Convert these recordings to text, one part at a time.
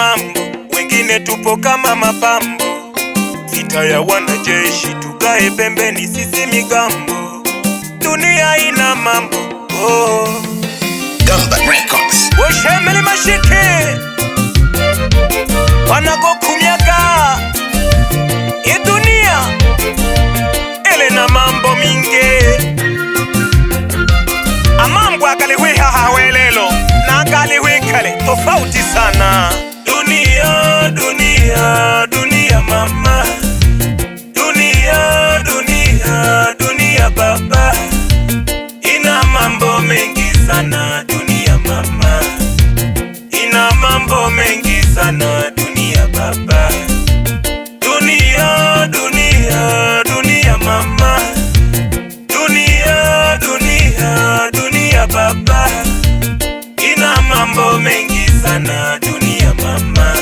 mambo, wengine tupo kama mapambo. Vita ya wanajeshi, tukae pembeni sisi migambo. Dunia ina mambo, oh. Gamba Records. Woshemeli mashike wanako kumyaga i dunia ele na mambo mingi. Amambo akaliwi hahawelelo na akaliwi kale tofauti sana. Dunia, dunia, dunia mama. Dunia, dunia, dunia baba. Ina mambo mengi sana dunia mama. Ina mambo mengi sana dunia baba. Dunia, dunia, dunia mama. Dunia, dunia, dunia baba. Ina mambo mengi sana dunia mama.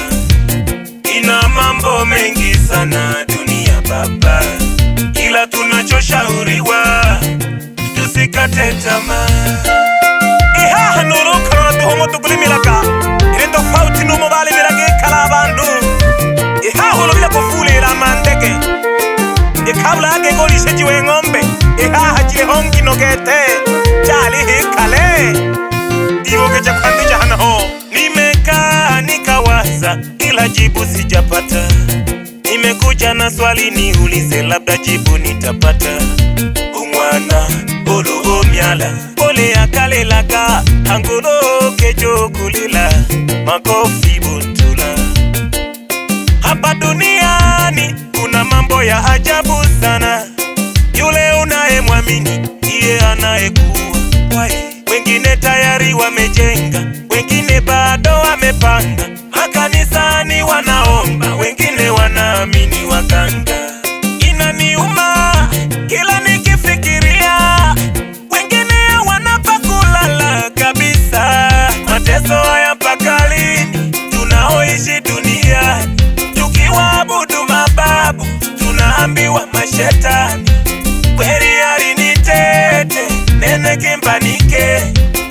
Ina mambo mengi sana dunia baba. Ila tunachoshauriwa tusikate tamaa. Ihaha nuruka tuhomo tukulimilaka ile tofauti numo bali milage kala abantu. Ihaha ulobila kufulira mandeke ikabula ake golishe jiwe ngombe. Ihaha jile hongi nogete jali hikale iwoke chakwandija hana ho. Nimekaa nikawaza ila jibu sijapata. Nimekuja na swali niulize labda jibu nitapata. Umwana olo omyala ole akale laka angolo kejo kulila makofi buntula. Hapa duniani kuna mambo ya ajabu sana. Yule unayemwamini ndiye anayekuwa. Wengine tayari wamejenga, wengine bado wamepanga. Makanisani wanaomba, wengine wanaamini waganga. Inaniuma kila nikifikiria, wengine wanapakulala kabisa. Mateso haya mpaka lini tunaoishi dunia? Tukiwaabudu mababu tunaambiwa mashetani. Kweli alinitete nene kimbanike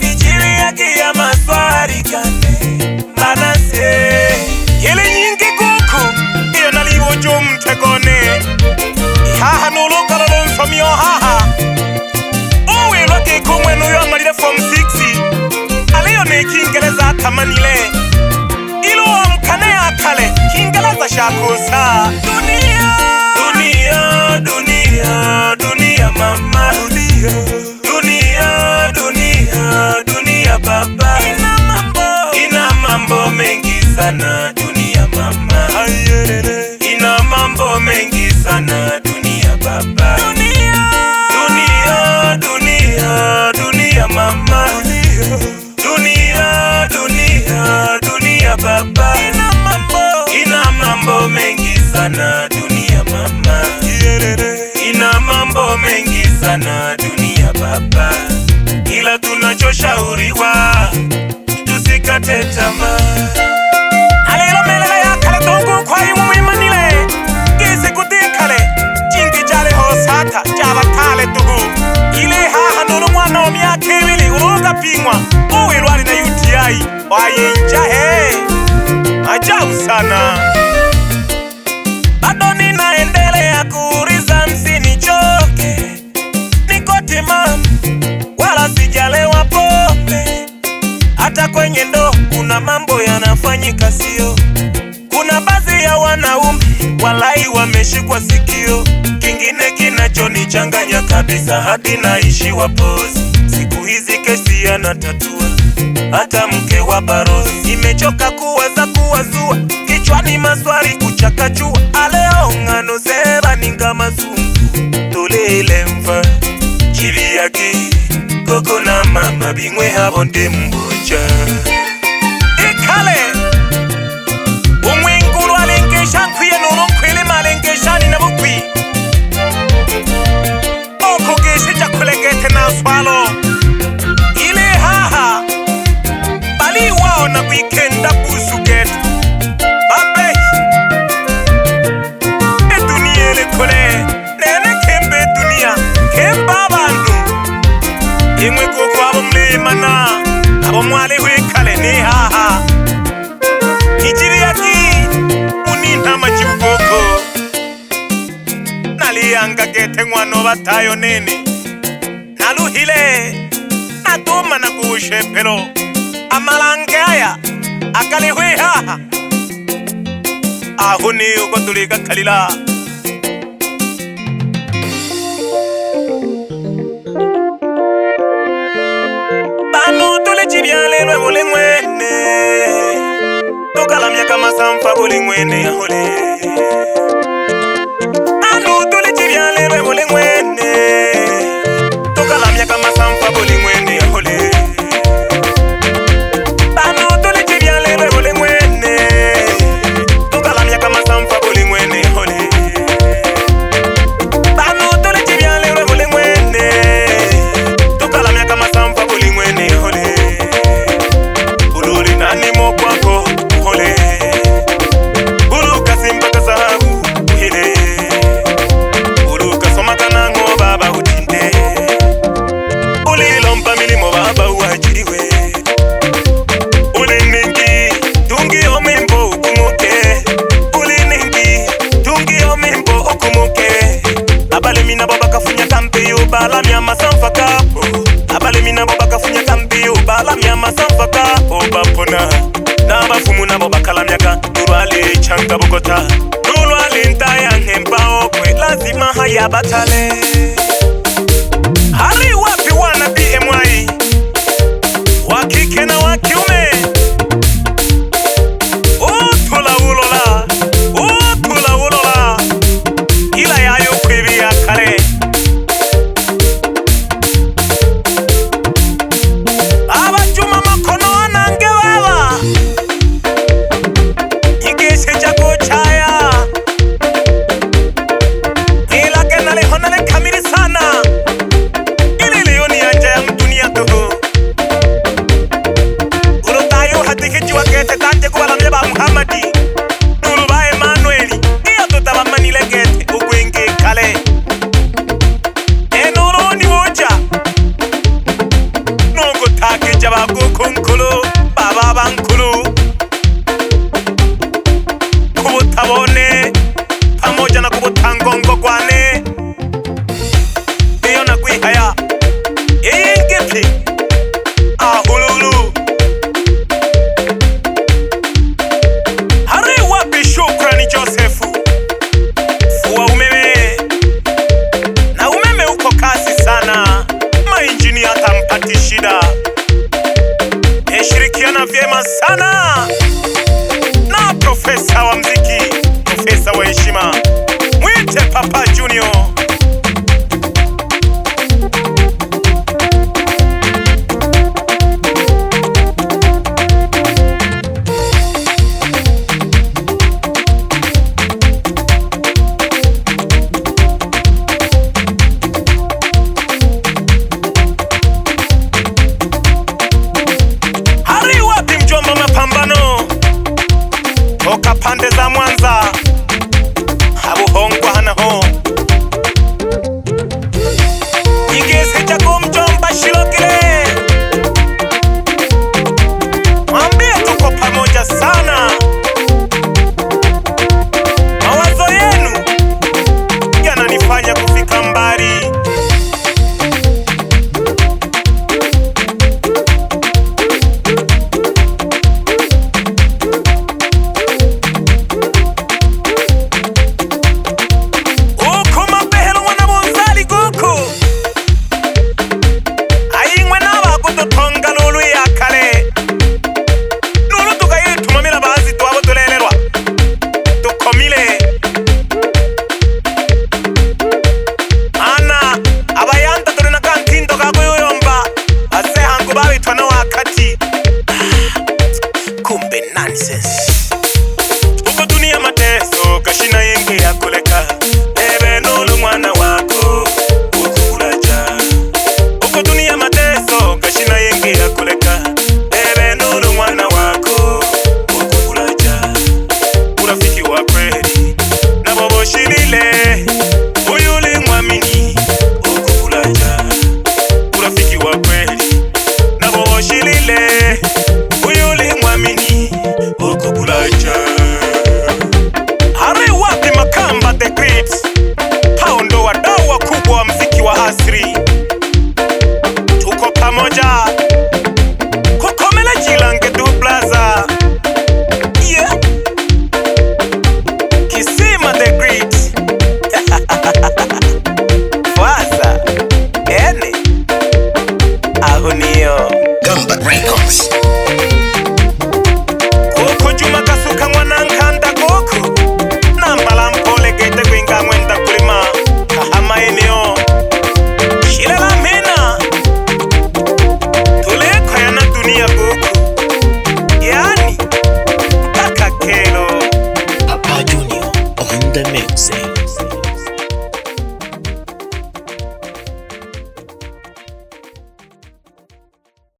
ichiri yaki ya maswari kane manase. Yele nyingi kuku iyo naliwo jumtegone. Ihaha nuluka lolo nsomio haha uwe loke kumwe nuyo malile form 6 aliyo ne kingeleza tamanile ilo mkane akale kingeleza shakusa. Dunia, dunia, dunia, dunia mama. Dunia, dunia, dunia, dunia baba. Ina mambo mengi sana dunia mama. Ina mambo mengi sana dunia baba. Dunia, dunia, dunia mama. Dunia, dunia, dunia baba. Ina mambo mengi sana dunia mama. Ina mambo mengi sana dunia baba. Ila tunachoshauriwa tusikate tamaa. Alelo melela ya kale tongu kwa imu imanile kisi kutikale jingi jale hosata jaba tale tuhu. Ile haha nulu mwana wa miaka ibili uruga pingwa uwe lwali na UTI wayinja he ajabu sana. Bado ninaendelea kuuliza msinichoke. Niko timamu wala sijalewa pombe. Hata kwenye ndo kuna mambo yanafanyika sio. Kuna baadhi ya wanaume walai wameshikwa sikio. Kingine kinachonichanganya kabisa hadi naishi wapozi. Siku hizi kesi yanatatua hata mke wa barozi. Nimechoka kuwazua kichwani maswali kuchakachua. Aleo ngano seba ninga mazungu tolele mva chili yaki koko na mama bingwe habonde mbocha. Ikale umwengulu alengesha nkwiye nuru nkwile malengeshani na bukwi oko geshija kulegete na swalo. Ile haha bali wao na weekenda busuget babe. Dunia ile kule nene kembe dunia kemba bandu. Imwe kuku abo mlimana abo mwali wikale ni haha. Hijiri iyanga gete ngwano batayo nene naluhile natuma na kushepelo amalange aya akalihwiha aho ni uko tuliga kalila banu tule chibyale lwe bule mwene tukalamya kama samfa buli mwene yahole banu tule chibyale lwe bule mwene tukalamya kama samfa buli mwene yahole banu tule chibyale lwe bule mwene tukalamya kama samfa buli mwene yahole banu tule chibyale lwe bule mwene tukalamya kama samfa buli mwene yahole ululi nani mokwako hole uluka simba sahabu uhile uluka somaka nango baba utinde ulilompa milimo baba uajiriwe uliningi tungi omimbo ukumuke uliningi tungi omimbo ukumuke abale mina baba kafunya kampi ubala myama samfa kapo abale mina baba kafunya kampi ubala myama samfa kapo bapona nabafumu nabo bakalamyaka nulwali changa bugota nulwali ntaya nkempao kwe lazima haya batale hari wapi wana BMY wakike na wakiume utula ulola ila yayo kwibia kare abajuma makono wanange baba yigishe jago chaya ilake nale honale kamili sana ili lioni anja ya mdunia toho urotayo hatikichi wakete tante kubala mjeba Muhammadi nuluba Emanueli iyo tutabamanile gete ugwenge kale enuroni woja nungu take jabago kunkulu baba bankulu kubutabone pamoja na kubutangongo kwane iyo nakwihaya iyingipi ahululu hari wapi Shukrani Josefu fuwa umeme na umeme uko kasi sana mainjini hatampati shida eshirikiana vyema sana na profesa wa mziki profesa wa heshima mwite Papa Junior hari wapi mjomba mapamba pamoja kukomela chilange tu plaza. Yeah. Kisima the Great. Fwaza ene ahunio Gamba Records.